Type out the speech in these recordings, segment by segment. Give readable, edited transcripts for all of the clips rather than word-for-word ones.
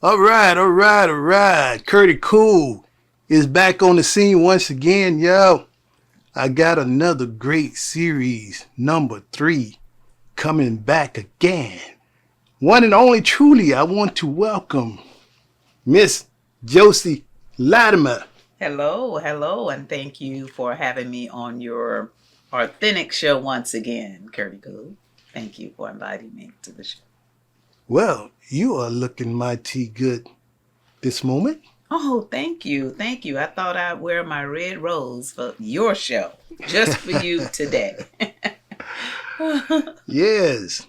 All right. Curtie Cool is back on the scene once again, yo. I got another great series, number 3, coming back again. One and only truly, I want to welcome Miss Josie Latimer. Hello, and thank you for having me on your authentic show once again, Curtie Cool. Thank you for inviting me to the show. Well, you are looking mighty good this moment. Oh, thank you. I thought I'd wear my red rose for your show, just for you today. Yes.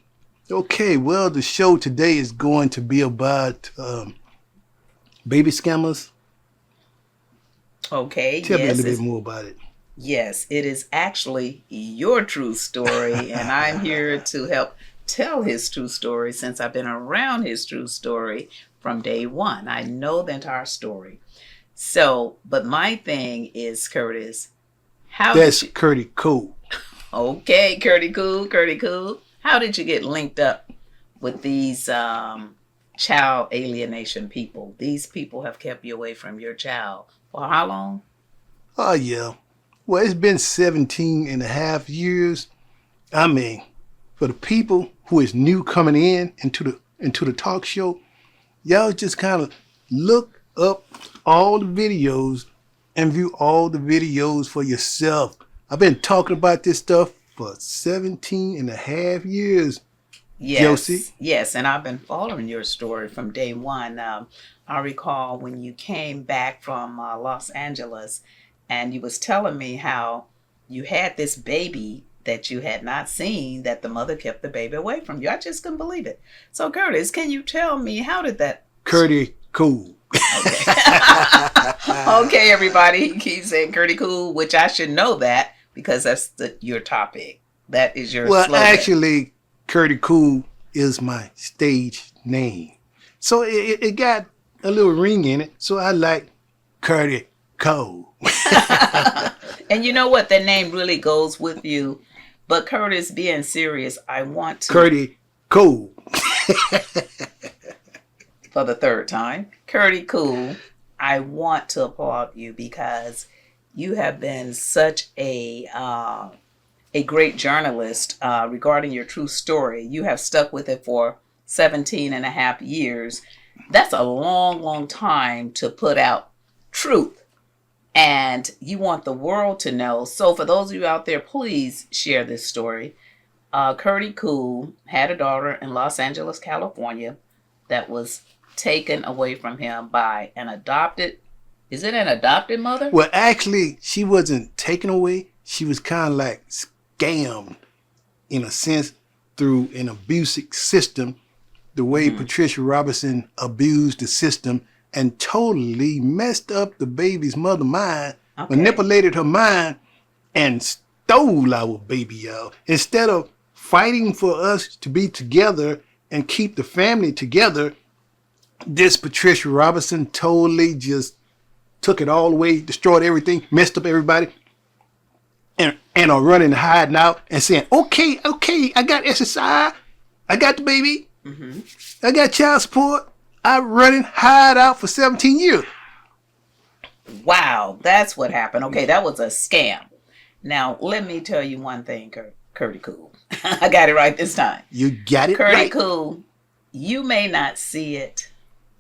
Okay, well, the show today is going to be about baby scammers. Okay, Tell me a yes. little bit more about it. Yes, it is actually your true story, and I'm here to help tell his true story since I've been around his true story from day one. I know the entire story. So, but my thing is, Curtis, That's Curtie Cool. Okay, Curtie Cool. How did you get linked up with these child alienation people? These people have kept you away from your child for how long? Oh, yeah. Well, it's been 17 and a half years. I mean, for the people who is new coming into the talk show, y'all just kind of look up all the videos and view all the videos for yourself. I've been talking about this stuff for 17 and a half years. Yes, Josie. yes, and I've been following your story from day one. I recall when you came back from Los Angeles, and you was telling me how you had this baby that you had not seen, that the mother kept the baby away from you. I just couldn't believe it. So, Curtis, can you tell me how did that? Curtie Cool. Okay, okay, everybody. He keeps saying Curtie Cool, which I should know that because that's your topic. That is your slogan. Actually, Curtie Cool is my stage name. So it got a little ring in it. So I like Curtie Cool. And you know what? That name really goes with you. But Curtis, being serious, I want to... Curtie Cool. For the third time. Curtie Cool, I want to applaud you because you have been such a great journalist regarding your true story. You have stuck with it for 17 and a half years. That's a long, long time to put out truth. And you want the world to know. So for those of you out there, please share this story. Curtie Cool had a daughter in Los Angeles, California that was taken away from him by an adopted, is it an adopted mother? Well, actually, she wasn't taken away. She was kind of like scammed in a sense through an abusive system, the way Patricia Robinson abused the system and totally messed up the baby's mother mind, manipulated her mind, and stole our baby, y'all. Instead of fighting for us to be together and keep the family together, this Patricia Robinson totally just took it all away, destroyed everything, messed up everybody, and are running and hiding out and saying, okay, I got SSI, I got the baby, I got child support, I running hide out for 17 years. Wow, that's what happened. Okay, that was a scam. Now, let me tell you one thing, Curtie Cool. I got it right this time. You got it Curtie right. Cool, you may not see it,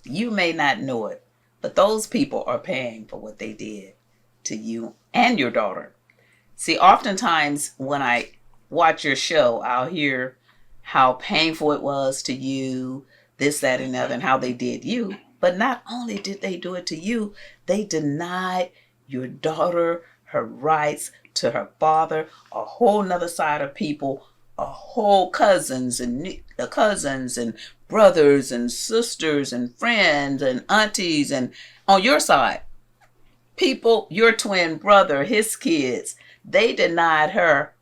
you may not know it, but those people are paying for what they did to you and your daughter. See, oftentimes when I watch your show, I'll hear how painful it was to you, this, that, and the other, and how they did you. But not only did they do it to you, they denied your daughter her rights to her father, a whole nother side of people, a whole cousins and brothers and sisters and friends and aunties, and on your side, people, your twin brother, his kids, they denied her,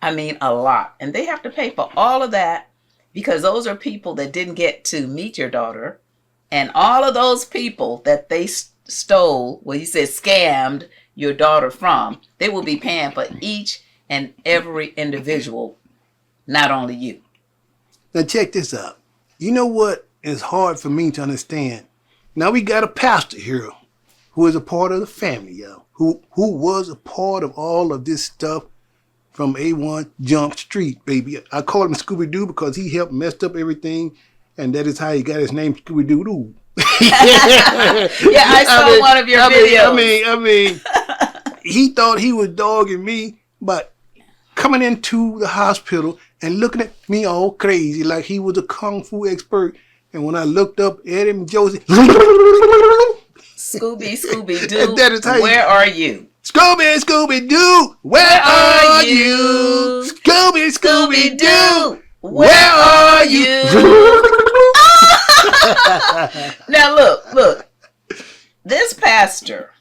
a lot. And they have to pay for all of that because those are people that didn't get to meet your daughter. And all of those people that they stole, well, he said scammed your daughter from, they will be paying for each and every individual, not only you. Now check this out. You know what it's hard for me to understand. Now we got a pastor here who is a part of the family, yo, who was a part of all of this stuff from A1 Jump Street, baby. I call him Scooby-Doo because he helped messed up everything, and that is how he got his name, Scooby-Doo. Yeah, I saw one of your videos. I mean, he thought he was dogging me, but coming into the hospital and looking at me all crazy like he was a kung fu expert. And when I looked up at him, Josie, Scooby-Doo, where are you? Scooby-Doo, where are you? Scooby-Doo, where are you? Now look. This pastor,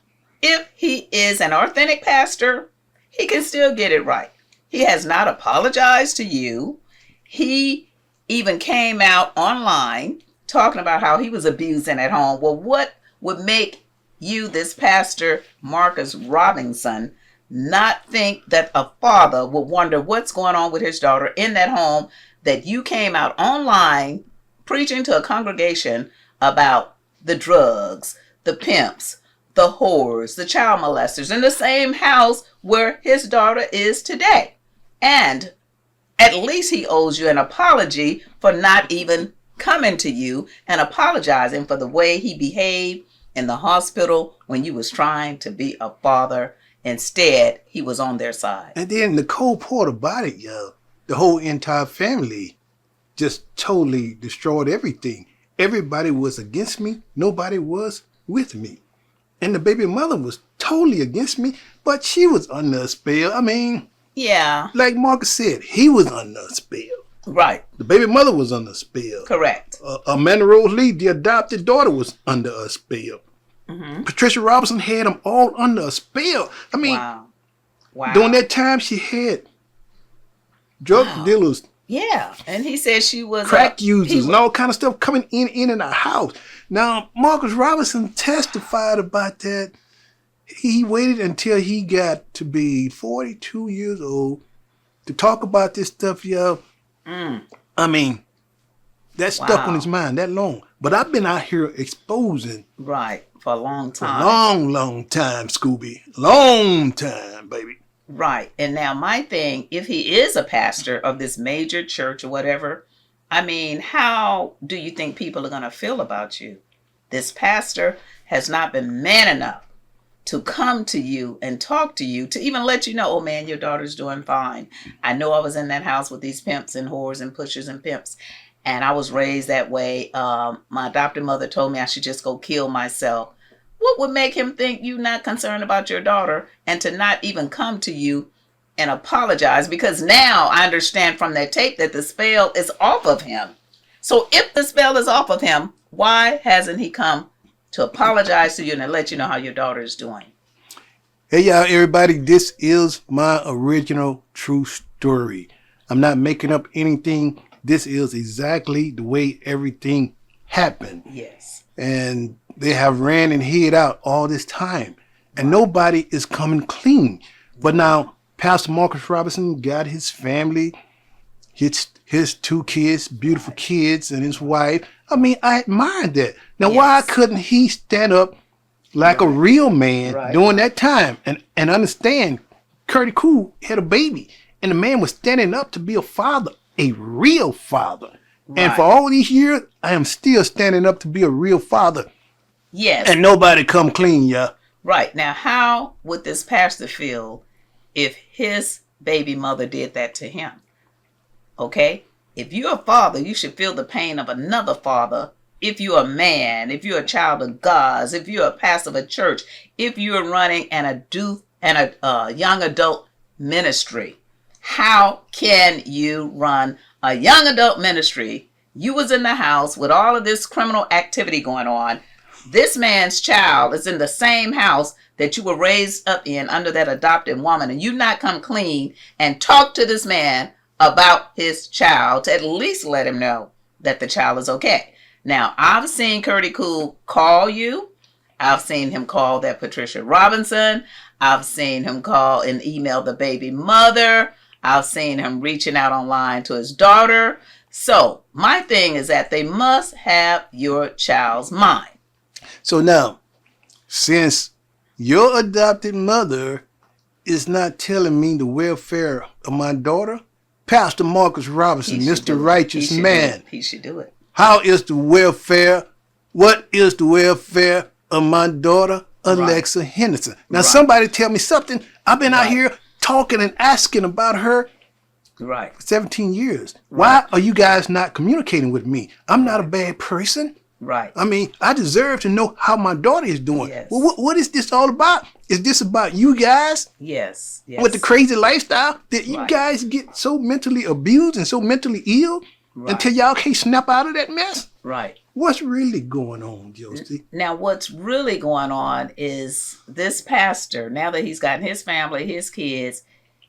if he is an authentic pastor, he can still get it right. He has not apologized to you. He even came out online talking about how he was abusing at home. Well, what would make you, this pastor, Marcus Robinson, not think that a father would wonder what's going on with his daughter in that home that you came out online preaching to a congregation about the drugs, the pimps, the whores, the child molesters in the same house where his daughter is today? And at least he owes you an apology for not even coming to you and apologizing for the way he behaved in the hospital when you was trying to be a father. Instead, he was on their side. And then the cold part about it, yo, the whole entire family just totally destroyed everything. Everybody was against me. Nobody was with me. And the baby mother was totally against me, but she was under a spell. I mean, yeah, like Marcus said, he was under a spell. Right. The baby mother was under a spell. Correct. Amanda Rose Lee, the adopted daughter, was under a spell. Mm-hmm. Patricia Robinson had them all under a spell. I mean, wow. During that time, she had drug dealers. Yeah, and he said she was crack users and all kind of stuff coming in and our house. Now, Marcus Robinson testified about that. He waited until he got to be 42 years old to talk about this stuff, yo. I mean, that stuck on his mind that long. But I've been out here exposing. Right, for a long time. For a long time, Scooby. Long time, baby. Right. And now my thing, if he is a pastor of this major church or whatever, I mean, how do you think people are going to feel about you? This pastor has not been man enough to come to you and talk to you, to even let you know, oh man, your daughter's doing fine. I know I was in that house with these pimps and whores and pushers and pimps, and I was raised that way. My adopted mother told me I should just go kill myself. What would make him think you not concerned about your daughter and to not even come to you and apologize? Because now I understand from that tape that the spell is off of him. So if the spell is off of him, why hasn't he come to apologize to you and to let you know how your daughter is doing? Hey, y'all, everybody, this is my original true story. I'm not making up anything. This is exactly the way everything happened. Yes. And they have ran and hid out all this time. And nobody is coming clean. But now, Pastor Marcus Robinson got his family, his two kids, beautiful kids, and his wife. I mean, I admire that. Now, why couldn't he stand up like a real man during that time and understand CURTIEECOOL'S had a baby and the man was standing up to be a father, a real father. Right. And for all these years, I am still standing up to be a real father. Yes. And nobody come clean, yeah. Right. Now, how would this pastor feel if his baby mother did that to him? Okay? If you're a father, you should feel the pain of another father. If you're a man, if you're a child of God's, if you're a pastor of a church, if you're running a young adult ministry, how can you run a young adult ministry? You was in the house with all of this criminal activity going on. This man's child is in the same house that you were raised up in under that adopted woman, and you not come clean and talk to this man about his child to at least let him know that the child is okay. Now, I've seen CURTIEECOOL call you. I've seen him call that Patricia Robinson. I've seen him call and email the baby mother. I've seen him reaching out online to his daughter. So my thing is that they must have your child's mind. So now, since your adopted mother is not telling me the welfare of my daughter, Pastor Marcus Robinson, Mr. Righteous Man, he should do it. how is the welfare? What is the welfare of my daughter, Alexa Henderson? Now, somebody tell me something. I've been out here talking and asking about her for 17 years. Why are you guys not communicating with me? I'm not a bad person. Right. I mean, I deserve to know how my daughter is doing. Yes. Well, what is this all about? Is this about you guys? Yes. With the crazy lifestyle that you guys get so mentally abused and so mentally ill until y'all can't snap out of that mess? Right. What's really going on, Josie? Now, what's really going on is this pastor, now that he's gotten his family, his kids,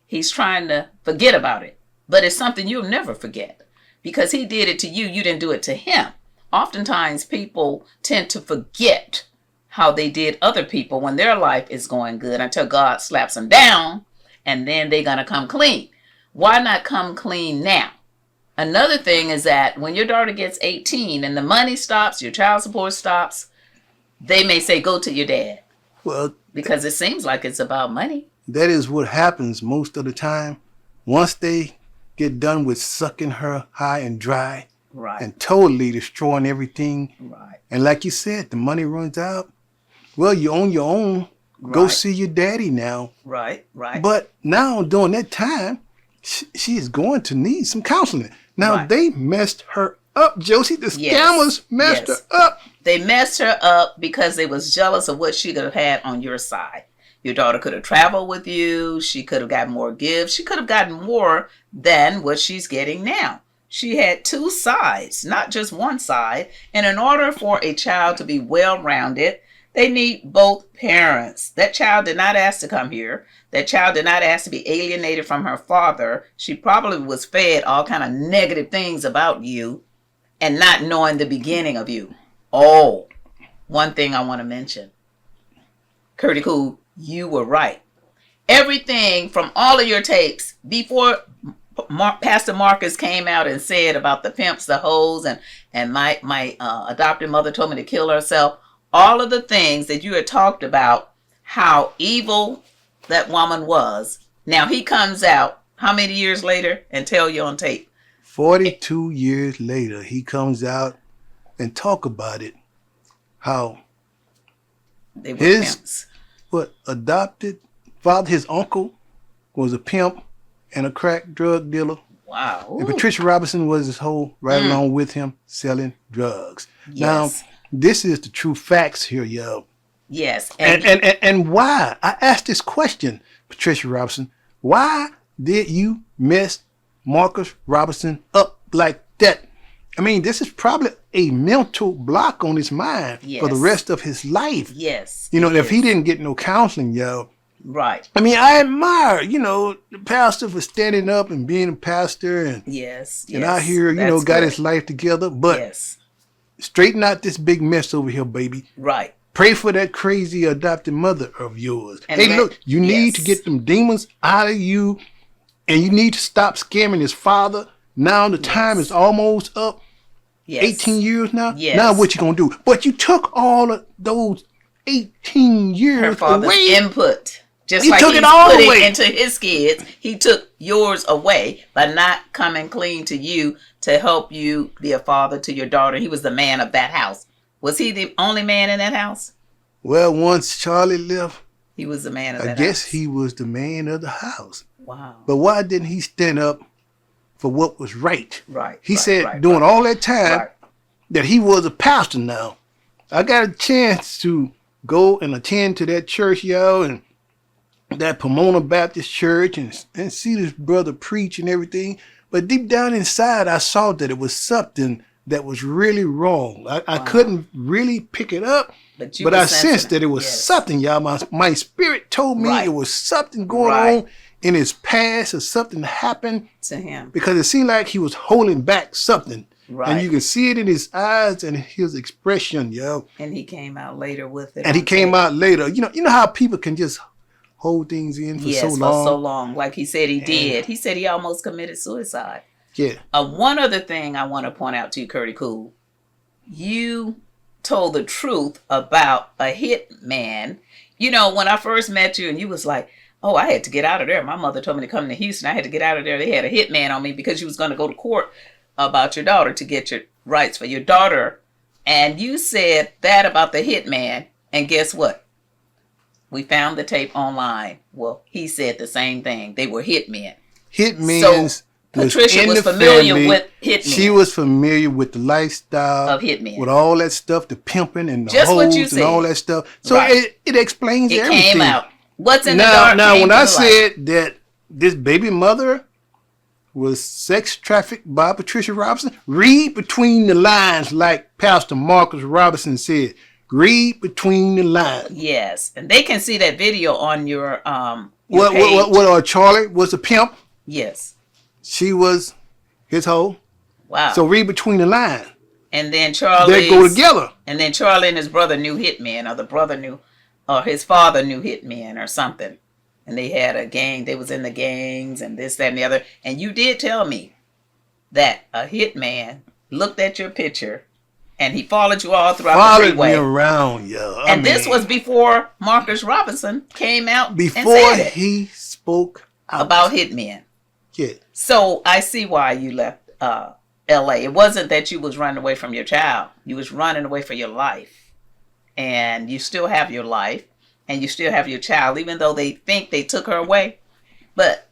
he's trying to forget about it. But it's something you'll never forget because he did it to you. You didn't do it to him. Oftentimes, people tend to forget how they did other people when their life is going good until God slaps them down, and then they're going to come clean. Why not come clean now? Another thing is that when your daughter gets 18 and the money stops, your child support stops, they may say, go to your dad. Well, because it seems like it's about money. That is what happens most of the time. Once they get done with sucking her high and dry, and totally destroying everything. And like you said, the money runs out. Well, you're on your own. Go see your daddy now. But now, during that time, she is going to need some counseling. Now, they messed her up, Josie. The scammers messed her up. They messed her up because they was jealous of what she could have had on your side. Your daughter could have traveled with you. She could have gotten more gifts. She could have gotten more than what she's getting now. She had two sides, not just one side. And in order for a child to be well-rounded, they need both parents. That child did not ask to come here. That child did not ask to be alienated from her father. She probably was fed all kind of negative things about you and not knowing the beginning of you. Oh, one thing I want to mention. Curtie Cool, you were right. Everything from all of your tapes before Pastor Marcus came out and said about the pimps, the hoes, and my adopted mother told me to kill herself. All of the things that you had talked about, how evil that woman was. Now he comes out how many years later and tell you on tape? 42 years later, he comes out and talk about it. How they were his pimps. Adopted father, his uncle, was a pimp and a crack drug dealer. Wow. Ooh. And Patricia Robinson was his whole along with him selling drugs. Yes. Now, this is the true facts here, yo. Yes. And why? I asked this question, Patricia Robinson. Why did you mess Marcus Robinson up like that? I mean, this is probably a mental block on his mind for the rest of his life. Yes. You know, if he didn't get no counseling, yo. Right. I mean, I admire, the pastor for standing up and being a pastor and and out here, got his life together. But straighten out this big mess over here, baby. Right. Pray for that crazy adopted mother of yours. And hey, look, you need to get them demons out of you, and you need to stop scamming his father. Now the time is almost up. 18 years now. Now what you gonna do? But you took all of those 18 years her father's away. Input. Just he like took he it all put away. It into his kids, he took yours away by not coming clean to you to help you be a father to your daughter. He was the man of that house. Was he the only man in that house? Well, once Charlie left, he was the man of that house. I guess he was the man of the house. Wow. But why didn't he stand up for what was right? Right. He said during all that time that he was a pastor now. I got a chance to go and attend to that church, yo, and that Pomona Baptist Church and see this brother preach and everything. But deep down inside, I saw that it was something that was really wrong. I couldn't really pick it up, but I sensed that it was something, y'all. My spirit told me it was something going on in his past or something happened to him. Because it seemed like he was holding back something. Right. And you can see it in his eyes and his expression, yo. And he came out later with it. And he came out later. You know how people can just hold things in for so long. For so long. Like he said he did. He said he almost committed suicide. Yeah. One other thing I want to point out to you, Curdy Cool. You told the truth about a hitman. You know, when I first met you and you was like, oh, I had to get out of there. My mother told me to come to Houston. I had to get out of there. They had a hitman on me because you was going to go to court about your daughter to get your rights for your daughter. And you said that about the hitman. And guess what? We found the tape online. Well, he said the same thing. They were hitmen. Hitmen's. So Patricia was familiar with hitmen. She was familiar with the lifestyle of hitmen. With all that stuff, the pimping and the just hoes and all that stuff. So it explains everything. It came out. What's in the dark? Now, when I said that this baby mother was sex trafficked by Patricia Robinson, read between the lines, like Pastor Marcus Robinson said. Read between the lines. Yes, and they can see that video on your page. What Charlie was a pimp. Yes. She was his hoe. Wow. So read between the lines. And then Charlie. They go together. And then Charlie and his brother knew hitmen, or the brother knew, or his father knew hitmen or something. And they had a gang. They was in the gangs and this, that, and the other. And you did tell me that a hitman looked at your picture and he followed you all throughout the freeway. Followed me around, yeah. And this was before Marcus Robinson came out before and said it. He spoke out. About hitmen. Yeah. So I see why you left L.A. It wasn't that you was running away from your child. You was running away for your life. And you still have your life. And you still have your child, even though they think they took her away. But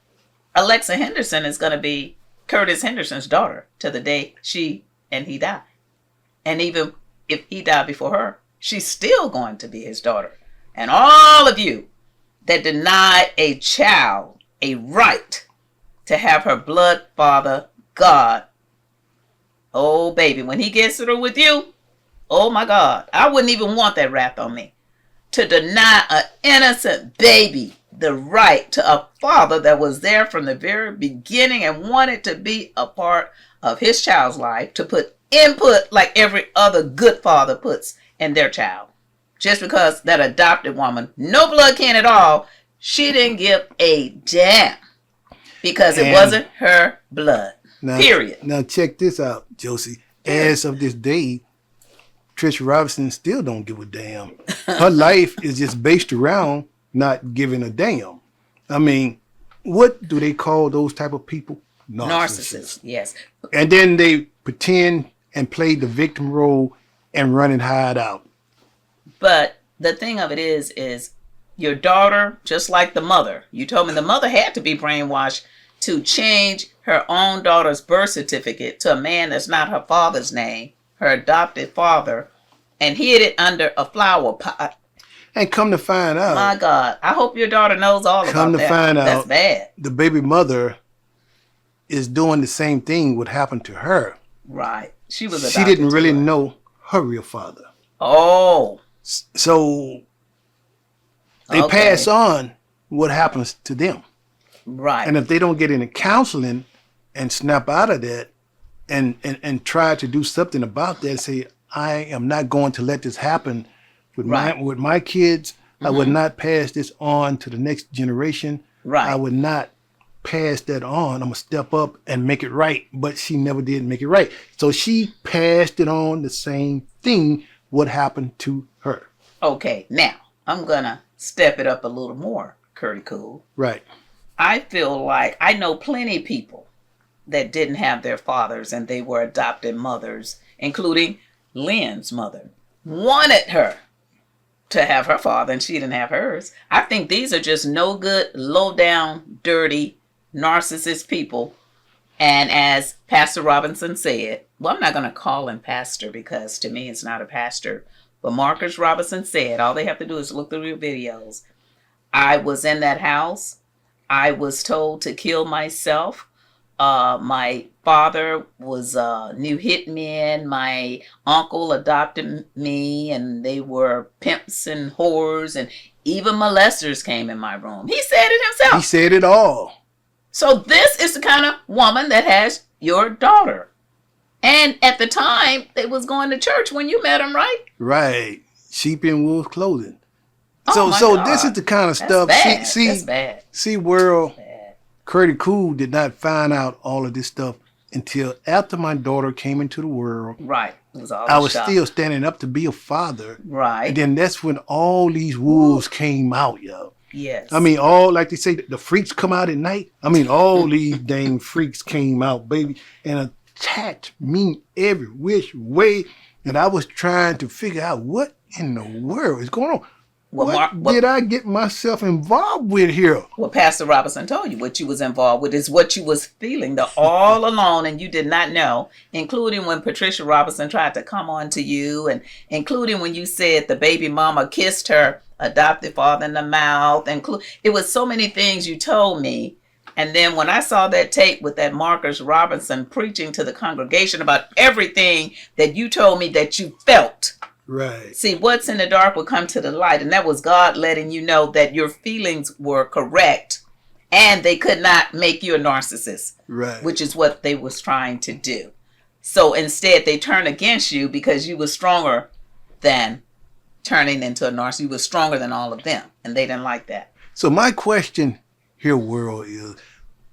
Alexa Henderson is going to be Curtis Henderson's daughter to the day she and he die. And even if he died before her, she's still going to be his daughter. And all of you that deny a child a right to have her blood father, God. Oh, baby, when he gets through with you, oh, my God, I wouldn't even want that wrath on me. To deny an innocent baby the right to a father that was there from the very beginning and wanted to be a part of his child's life, to put input like every other good father puts in their child. Just because that adopted woman, no blood kin at all, she didn't give a damn. Because it wasn't her blood. Period. Now check this out, Josie. As of this day, Patricia Robinson still don't give a damn. Her life is just based around not giving a damn. I mean, what do they call those type of people? Narcissists, yes. And then they pretend and play the victim role and run and hide out. But the thing of it is your daughter, just like the mother, you told me the mother had to be brainwashed to change her own daughter's birth certificate to a man that's not her father's name, her adopted father, and hid it under a flower pot. And come to find out. My God, I hope your daughter knows all about that. Come to find out. That's bad. The baby mother is doing the same thing what happened to her. Right. She didn't really know her real father. Oh. So they pass on what happens to them. Right. And if they don't get any counseling and snap out of that and try to do something about that, say, I am not going to let this happen with my kids. Mm-hmm. I would not pass this on to the next generation. Right. I would not pass that on. I'm going to step up and make it right. But she never did make it right. So she passed it on the same thing, what happened to her. Okay, now I'm going to step it up a little more, Curdy Cool. Right. I feel like I know plenty of people that didn't have their fathers and they were adopted mothers, including Lynn's mother, wanted her to have her father and she didn't have hers. I think these are just no good, low down, dirty, narcissist people. And as Pastor Robinson said, well, I'm not going to call him pastor because to me it's not a pastor. But Marcus Robinson said, all they have to do is look through your videos. I was in that house. I was told to kill myself. My father was new hitmen. My uncle adopted me, and they were pimps and whores, and even molesters came in my room. He said it himself. He said it all. So this is the kind of woman that has your daughter. And at the time, they was going to church when you met him, right? Right. Sheep in wolf clothing. Oh so this is the kind of stuff. Bad. That's bad. See, world, Curdy Cool did not find out all of this stuff until after my daughter came into the world. Right. It was all I a was shock. still standing up to be a father. Right. And then that's when all these wolves came out, yo. Yes. I mean, all, like they say, the freaks come out at night. I mean, all these dang freaks came out, baby, and attacked me every which way. And I was trying to figure out what in the world is going on. What did I get myself involved with here? What Pastor Robinson told you, what you was involved with is what you was feeling all alone, and you did not know, including when Patricia Robinson tried to come on to you, and including when you said the baby mama kissed her adopted father in the mouth. It was so many things you told me. And then when I saw that tape with that Marcus Robinson preaching to the congregation about everything that you told me that you felt. Right. See, what's in the dark will come to the light. And that was God letting you know that your feelings were correct and they could not make you a narcissist. Right. Which is what they was trying to do. So instead, they turned against you because you were stronger than turning into a narcissist. You were stronger than all of them. And they didn't like that. So my question here, world, is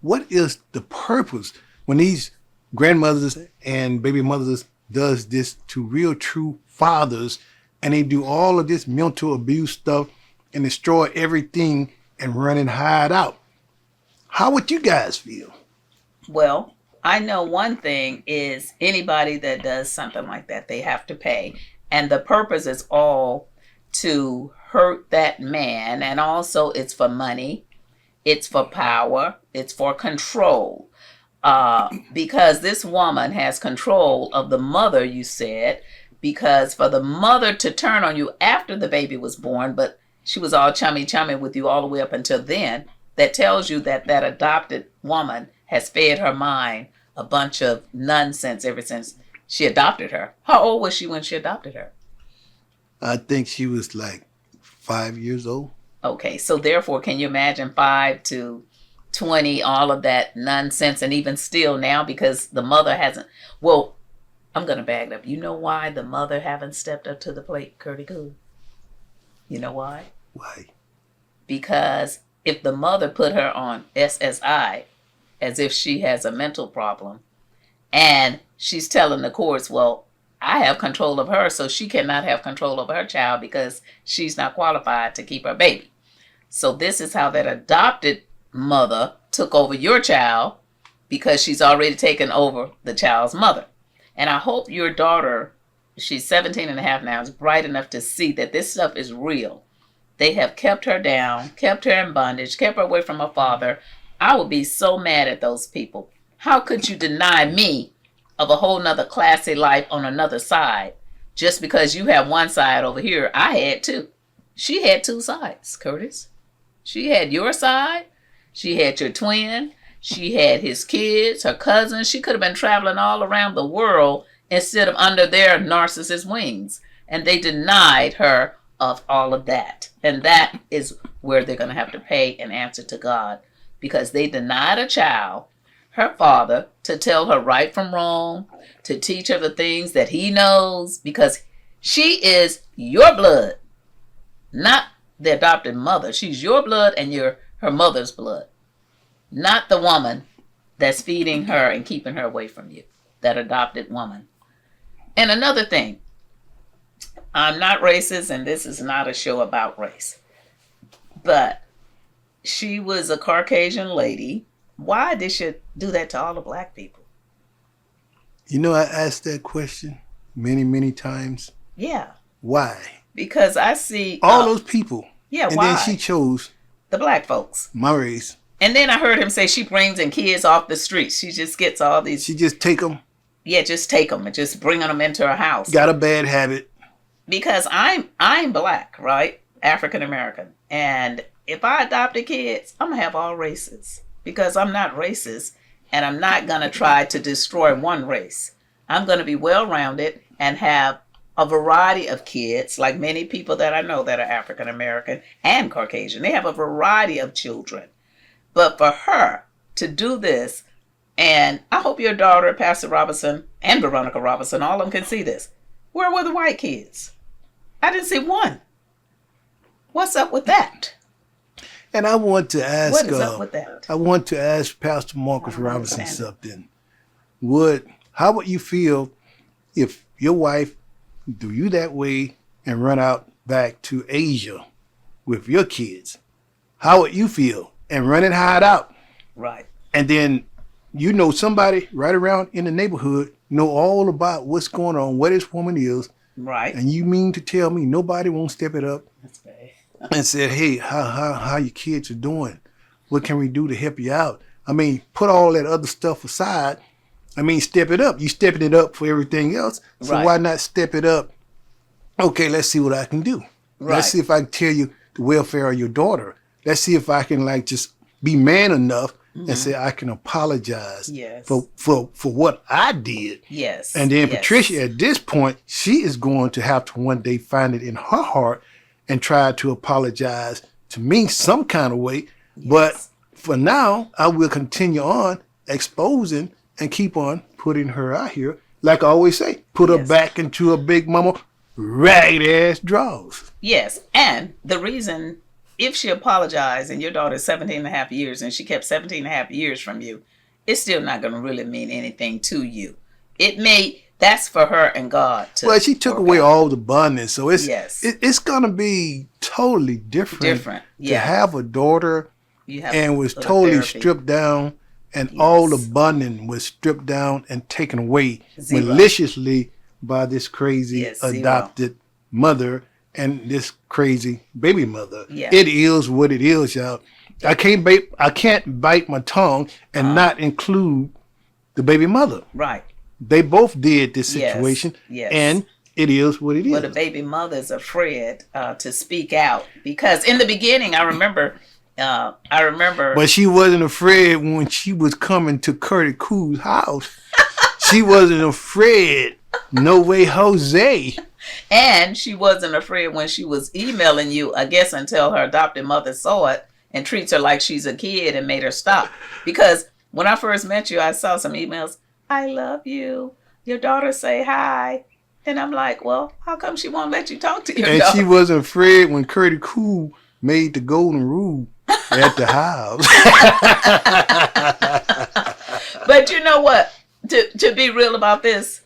what is the purpose when these grandmothers and baby mothers does this to real true fathers, and they do all of this mental abuse stuff and destroy everything and run and hide out? How would you guys feel? Well, I know one thing is anybody that does something like that, they have to pay. And the purpose is all to hurt that man. And also it's for money. It's for power. It's for control. Because this woman has control of the mother, you said, because for the mother to turn on you after the baby was born, but she was all chummy with you all the way up until then, that tells you that that adopted woman has fed her mind a bunch of nonsense ever since she adopted her. How old was she when she adopted her? I think she was like 5 years old. Okay, so therefore, can you imagine 5 to 20, all of that nonsense, and even still now, because the mother hasn't, well, I'm going to bag it up. You know why the mother haven't stepped up to the plate, Curtie Cool? You know why? Why? Because if the mother put her on SSI, as if she has a mental problem, and she's telling the courts, well, I have control of her, so she cannot have control of her child because she's not qualified to keep her baby. So this is how that adopted mother took over your child, because she's already taken over the child's mother. And I hope your daughter, she's 17 and a half now, is bright enough to see that this stuff is real. They have kept her down, kept her in bondage, kept her away from her father. I would be so mad at those people. How could you deny me of a whole nother classy life on another side just because you have one side over here? I had two. She had two sides, Curtis. She had your side. She had your twin. She had his kids, her cousins. She could have been traveling all around the world instead of under their narcissist wings. And they denied her of all of that. And that is where they're going to have to pay an answer to God, because they denied a child her father to tell her right from wrong, to teach her the things that he knows, because she is your blood, not the adopted mother. She's your blood and you're her mother's blood, not the woman that's feeding her and keeping her away from you, that adopted woman. And another thing, I'm not racist, and this is not a show about race, but she was a Caucasian lady. Why did she do that to all the black people? You know, I asked that question many, many times. Yeah. Why? Because I see all those people. Yeah, and why? then she chose the black folks. My race. And then I heard him say she brings in kids off the streets. She just gets all these. She just take them. Yeah, just take them and just bringing them into her house. Got a bad habit. Because I'm black, right? African American. And if I adopted kids, I'm going to have all races. Because I'm not racist, and I'm not going to try to destroy one race. I'm going to be well-rounded and have a variety of kids, like many people that I know that are African American and Caucasian. They have a variety of children. But for her to do this, and I hope your daughter, Pastor Robinson, and Veronica Robinson, all of them can see this. Where were the white kids? I didn't see one. What's up with that? And I want to ask, what is up with that? I want to ask Pastor Marcus Robinson something. how would you feel if your wife do you that way and run out back to Asia with your kids? How would you feel? And run and hide out. Right. And then somebody right around in the neighborhood know all about what's going on, what this woman is. Right. And you mean to tell me nobody won't step it up? That's bad. And said, hey, how your kids are doing? What can we do to help you out? I mean, put all that other stuff aside. I mean, step it up. You stepping it up for everything else. So Right. why not step it up? Okay, let's see what I can do. Right. Let's see if I can tell you the welfare of your daughter. Let's see if I can just be man enough and say I can apologize Yes. for what I did. Yes. And then Yes. Patricia, at this point, she is going to have to one day find it in her heart and try to apologize to me some kind of way. Yes. But for now, I will continue on exposing and keep on putting her out here. Like I always say, put her Yes. back into a big mama ragged ass drawers. Yes. And the reason, if she apologized and your daughter's 17 and a half years and she kept 17 and a half years from you, it's still not going to really mean anything to you. That's for her and God to. Well, she took work away out. all the bonding, so it's Yes. it's gonna be totally different. Different, To yeah. have a daughter You have and a was little totally therapy. stripped down, and all the Yes. bonding was stripped down and taken away Zero. maliciously by this crazy Yes, zero. adopted mother and this crazy baby mother. Yeah. It is what it is, y'all. I can't bite my tongue and not include the baby mother. Right. They both did this Yes, situation, yes. and it is what it is. Well, the baby mother's afraid to speak out because in the beginning, I remember. But she wasn't afraid when she was coming to CURTIEECOOL'S house. She wasn't afraid. No way, Jose. And she wasn't afraid when she was emailing you, I guess, until her adopted mother saw it and treats her like she's a kid and made her stop. Because when I first met you, I saw some emails. I love you. Your daughter say hi. And I'm like, well, how come she won't let you talk to your And daughter? she wasn't afraid when CURTIEECOOL made the golden rule at the house. But you know what? To be real about this,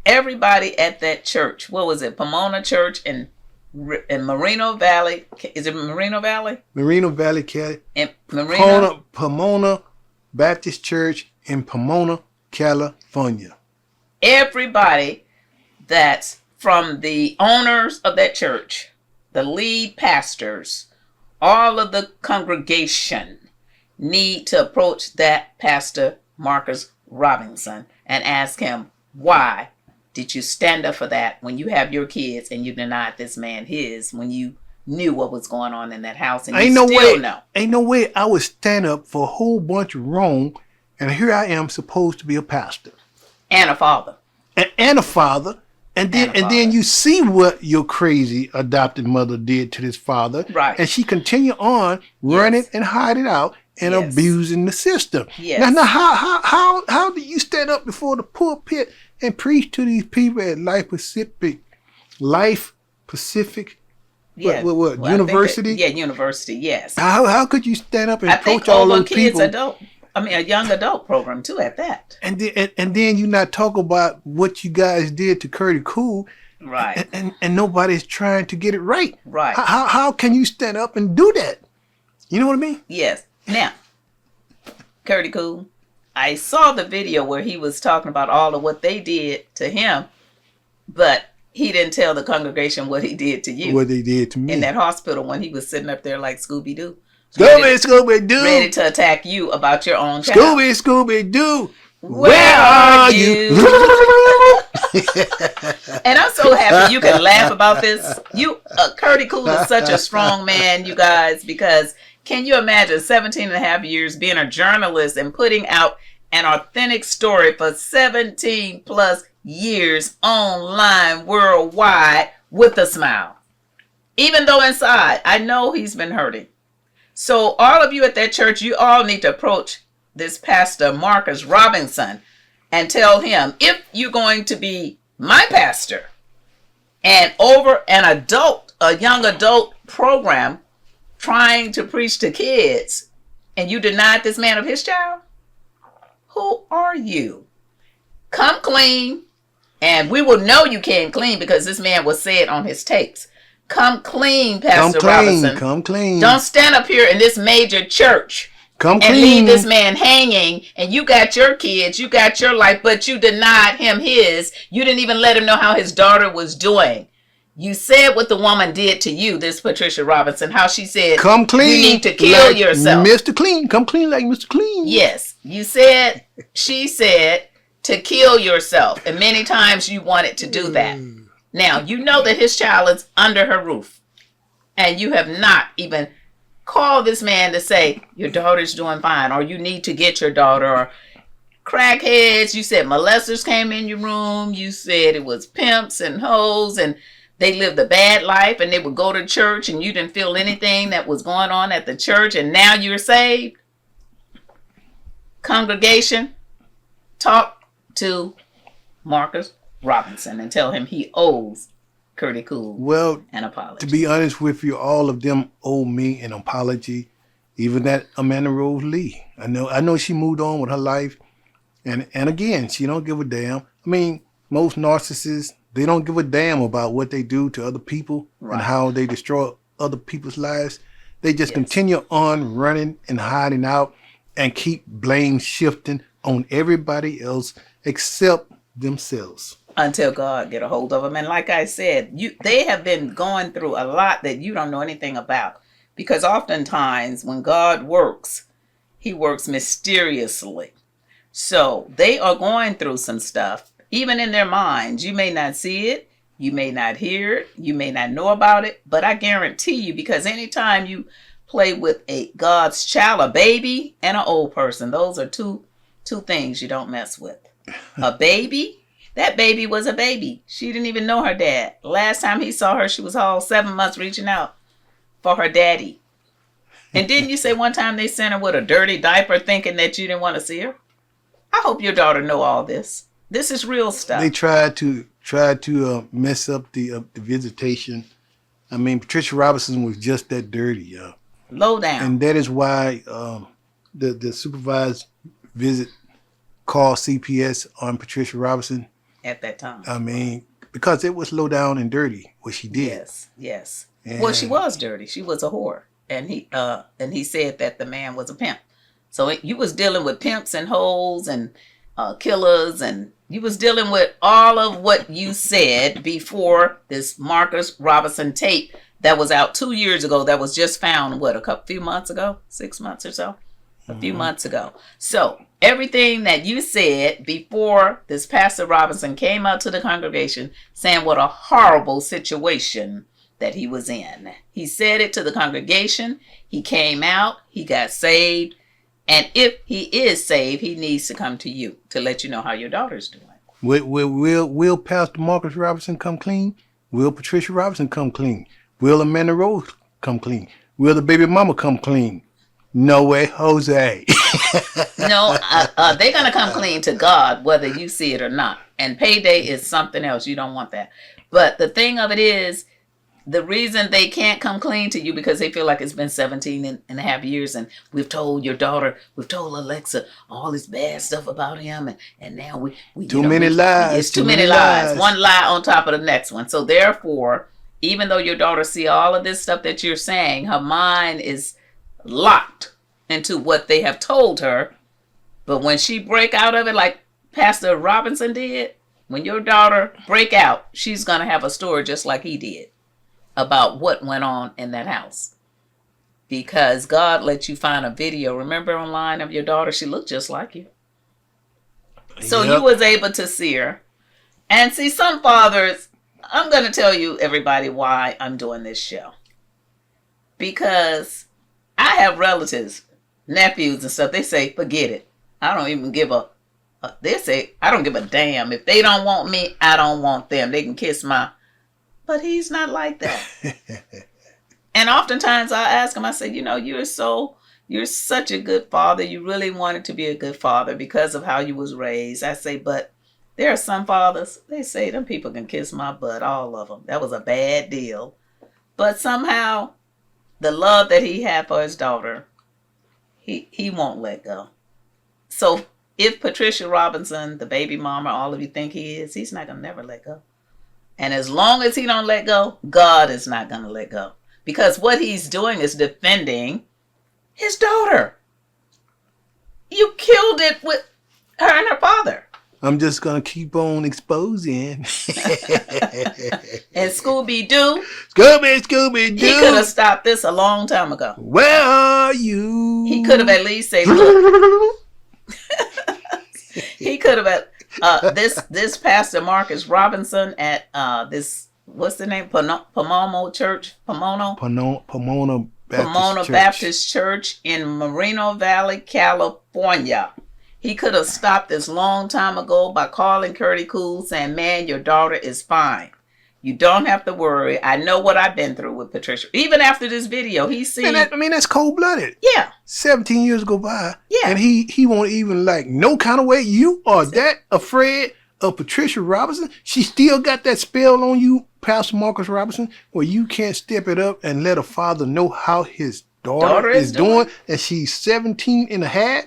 everybody at that church, what was it? Pomona Church in Moreno Valley. Is it Moreno Valley? Moreno Valley, Cali. In Moreno. Pomona Baptist Church in Pomona, California. Everybody that's from the owners of that church, the lead pastors, all of the congregation need to approach that Pastor Marcus Robinson and ask him, why did you stand up for that when you have your kids and you denied this man his when you knew what was going on in that house and you still know? Ain't no way I would stand up for a whole bunch of wrong, and here I am supposed to be a pastor. And a father. And a father. And then you see what your crazy adopted mother did to this father. Right. And she continued on running Yes. and hiding out and Yes. abusing the system. Yes. Now how do you stand up before the pulpit and preach to these people at Life Pacific Yeah. what I think university? university, yes. How could you stand up and I think approach all over those kids people? a young adult program too at that. And then you not talk about what you guys did to CURTIEECOOL, Right. and nobody's trying to get it right. Right. How can you stand up and do that? You know what I mean? Yes. Now, CURTIEECOOL, I saw the video where he was talking about all of what they did to him, but he didn't tell the congregation what he did to you What they did to me. in that hospital when he was sitting up there like Scooby-Doo. Scooby-Doo. Ready to attack you about your own child. Scooby-Doo. Where are you? And I'm so happy you can laugh about this. CURTIEECOOL is such a strong man, you guys, because can you imagine 17 and a half years being a journalist and putting out an authentic story for 17 plus years online worldwide with a smile? Even though inside, I know he's been hurting. So all of you at that church, you all need to approach this Pastor Marcus Robinson and tell him, if you're going to be my pastor and over a young adult program trying to preach to kids, and you denied this man of his child, Who are you? Come clean. And we will know you can't clean because this man will say it on his tapes. Come clean, Pastor Robinson. Come clean. Don't stand up here in this major church Come and clean. leave this man hanging. And you got your kids, you got your life, but you denied him his. You didn't even let him know how his daughter was doing. You said what the woman did to you, this Patricia Robinson, how she said, come clean. You need to kill like yourself. Mr. Clean. Come clean like Mr. Clean. Yes. She said to kill yourself. And many times you wanted to do that. Now, you know that his child is under her roof. And you have not even called this man to say, your daughter's doing fine, or you need to get your daughter, or crackheads. You said molesters came in your room. You said it was pimps and hoes, and they lived a bad life, and they would go to church, and you didn't feel anything that was going on at the church, and now you're saved. Congregation, talk to Marcus Robinson and tell him he owes Curtie Cool an apology. To be honest with you, all of them owe me an apology. Even that Amanda Rose Lee. I know she moved on with her life, and again, she don't give a damn. I mean, most narcissists, they don't give a damn about what they do to other people and how they destroy other people's lives. They just continue on running and hiding out and keep blame shifting on everybody else except themselves. Until God get a hold of them. And like I said, they have been going through a lot that you don't know anything about. Because oftentimes when God works, he works mysteriously. So they are going through some stuff, even in their minds. You may not see it. You may not hear it. You may not know about it. But I guarantee you, because anytime you play with a God's child, a baby and an old person, those are two things you don't mess with. A baby. That baby was a baby. She didn't even know her dad. Last time he saw her, she was all 7 months reaching out for her daddy. And didn't you say one time they sent her with a dirty diaper thinking that you didn't want to see her? I hope your daughter know all this. This is real stuff. They tried to mess up the visitation. I mean, Patricia Robinson was just that dirty. Low down. And that is why the supervised visit called CPS on Patricia Robinson. At that time. I mean, because it was low down and dirty, what she did. Yes. Well, she was dirty. She was a whore. And he said that the man was a pimp. So you was dealing with pimps and hoes and killers, and you was dealing with all of what you said before this Marcus Robinson tape that was out 2 years ago that was just found, few months ago? 6 months or so? A few months ago. So everything that you said before this Pastor Robinson came out to the congregation saying what a horrible situation that he was in. He said it to the congregation. He came out. He got saved. And if he is saved, he needs to come to you to let you know how your daughter's doing. Will Pastor Marcus Robinson come clean? Will Patricia Robinson come clean? Will Amanda Rose come clean? Will the baby mama come clean? No way, Jose. No, they're going to come clean to God, whether you see it or not. And payday is something else. You don't want that. But the thing of it is, the reason they can't come clean to you because they feel like it's been 17 and a half years and we've told your daughter, we've told Alexa all this bad stuff about him. And now we too many lies. It's too many lies. One lie on top of the next one. So therefore, even though your daughter see all of this stuff that you're saying, her mind is locked into what they have told her. But when she break out of it, like Pastor Robinson did, when your daughter break out, she's going to have a story just like he did about what went on in that house. Because God let you find a video, remember online, of your daughter? She looked just like you. So you was able to see her. And see, some fathers, I'm going to tell you, everybody, why I'm doing this show. Because I have relatives, nephews and stuff. They say, forget it. I don't even give they say, I don't give a damn. If they don't want me, I don't want them. They can kiss my... But he's not like that. And oftentimes I ask him, I say, you're such a good father. You really wanted to be a good father because of how you was raised. I say, but there are some fathers, they say, them people can kiss my butt, all of them. That was a bad deal. But somehow, the love that he had for his daughter, he won't let go. So if Patricia Robinson, the baby mama, all of you think he is, he's not going to never let go. And as long as he don't let go, God is not going to let go. Because what he's doing is defending his daughter. You killed it with her and her father. I'm just going to keep on exposing. And Scooby-Doo. Scooby-Doo. He could have stopped this a long time ago. Where are you? He could have at least said, look. He could have this Pastor Marcus Robinson at this, what's the name? Pomono Church? Pomona Baptist Church in Moreno Valley, California. He could have stopped this long time ago by calling Curtie Cool saying, man, your daughter is fine. You don't have to worry. I know what I've been through with Patricia. Even after this video, he seen. That's cold-blooded. Yeah. 17 years go by. Yeah. And he won't even no kind of way. You are that afraid of Patricia Robinson? She still got that spell on you, Pastor Marcus Robinson, where you can't step it up and let a father know how his daughter is doing. And she's 17 and a half.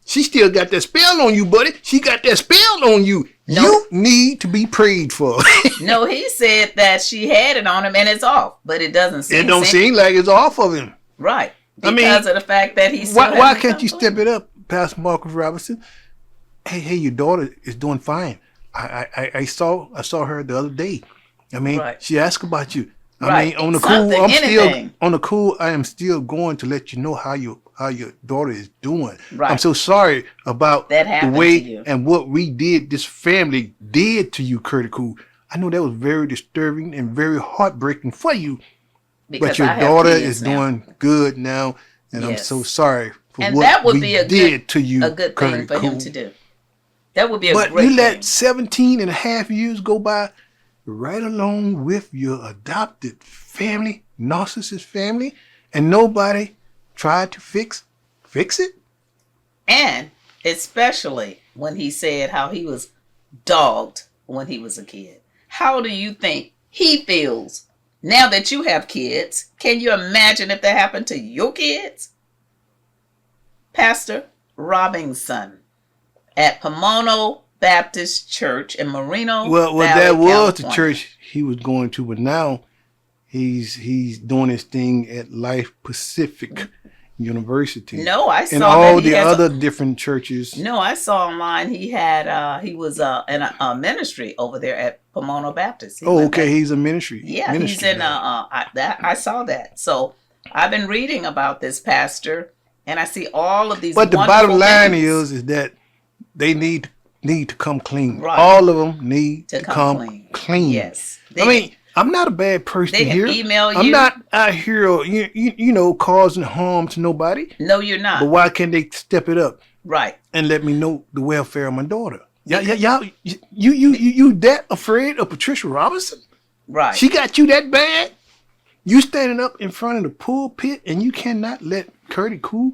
She still got that spell on you, buddy. She got that spell on you. No. You need to be prayed for. No, he said that she had it on him and it's off, but it doesn't seem. It don't seem like it's off of him. Right. Because of the fact that he's. Why can't you step it up, Pastor Marcus Robinson? Hey, your daughter is doing fine. I saw her the other day. Right. She asked about you. On the cool, I am still going to let you know how your daughter is doing. Right. I'm so sorry about the way and what we did, this family did to you, Curtie Cool. I know that was very disturbing and very heartbreaking for you. But your daughter is doing good now, and I'm so sorry for what we did to you, a good thing for him to do. That would be a great thing. But you let 17 and a half years go by right along with your adopted family, narcissist family, and nobody tried to fix it? And especially when he said how he was dogged when he was a kid. How do you think he feels now that you have kids? Can you imagine if that happened to your kids? Pastor Robinson at Pomono Baptist Church in Moreno Valley, that was California. the church he was going to, but now he's doing his thing at Life Pacific University. No, I saw and all the other different churches. No, I saw online he had he was in a ministry over there at Pomono Baptist. He's a ministry. Yeah, he's in I saw that. So I've been reading about this pastor, and I see all of these. But the bottom line is that they need to come clean. Right. All of them need to come clean. Yes. I'm not a bad person here. They can email you. I'm not out here, causing harm to nobody. No, you're not. But why can't they step it up? Right. And let me know the welfare of my daughter. Y'all, you that afraid of Patricia Robinson? Right. She got you that bad? You standing up in front of the pulpit and you cannot let Curtie Cool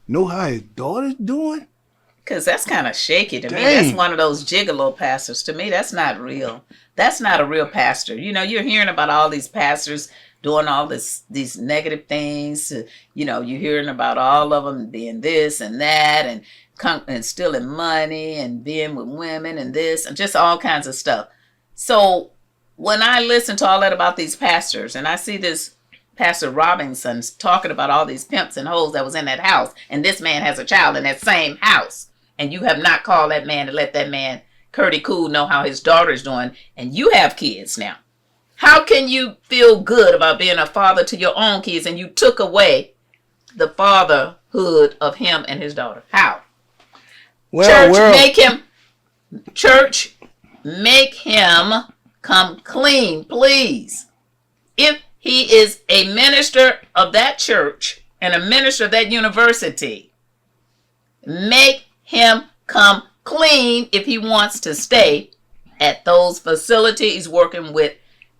know how his daughter's doing? Because that's kind of shaky to me. That's one of those gigolo pastors. To me, that's not real. That's not a real pastor. You're hearing about all these pastors doing all these negative things. You're hearing about all of them being this and that and stealing money and being with women and this and just all kinds of stuff. So when I listen to all that about these pastors and I see this Pastor Robinson's talking about all these pimps and hoes that was in that house, and this man has a child in that same house, and you have not called that man to let that man, Curtie Cool, know how his daughter's doing, and you have kids now. How can you feel good about being a father to your own kids and you took away the fatherhood of him and his daughter? How? Church, make him come clean, please. If he is a minister of that church and a minister of that university, make him come clean if he wants to stay at those facilities working with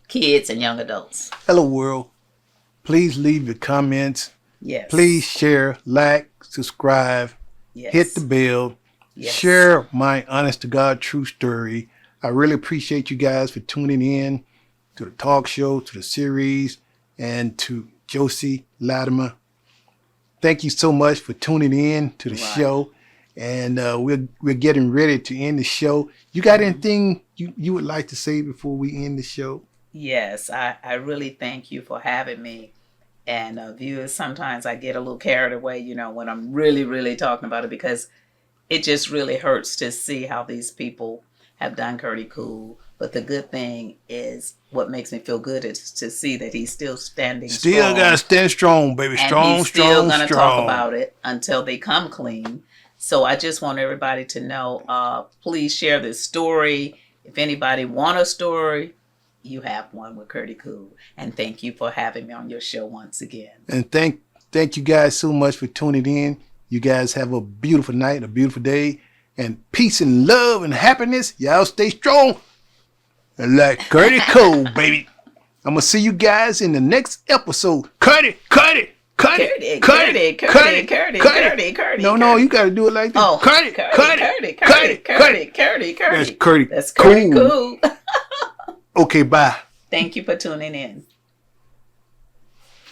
kids and young adults. Hello, world. Please leave your comments. Yes. Please share, like, subscribe, hit the bell, share my honest to God true story. I really appreciate you guys for tuning in to the talk show, to the series, and to Josie Latimer. Thank you so much for tuning in to the show. And we're getting ready to end the show. You got anything you would like to say before we end the show? Yes, I really thank you for having me. And viewers, sometimes I get a little carried away, when I'm really, really talking about it, because it just really hurts to see how these people have done Curtie Cool. But the good thing is, what makes me feel good is to see that he's still standing strong. Still gotta stand strong, baby. Strong, and he's still gonna strong. talk about it until they come clean. So I just want everybody to know, please share this story. If anybody want a story, you have one with Curtie Cool. And thank you for having me on your show once again. And thank you guys so much for tuning in. You guys have a beautiful night, a beautiful day, and peace and love and happiness. Y'all stay strong and like Curtie Cool, baby. I'm gonna see you guys in the next episode. Curtie. No, you gotta do it like this. Oh, Curtie. That's Curtie Cool. Okay, bye. Thank you for tuning in.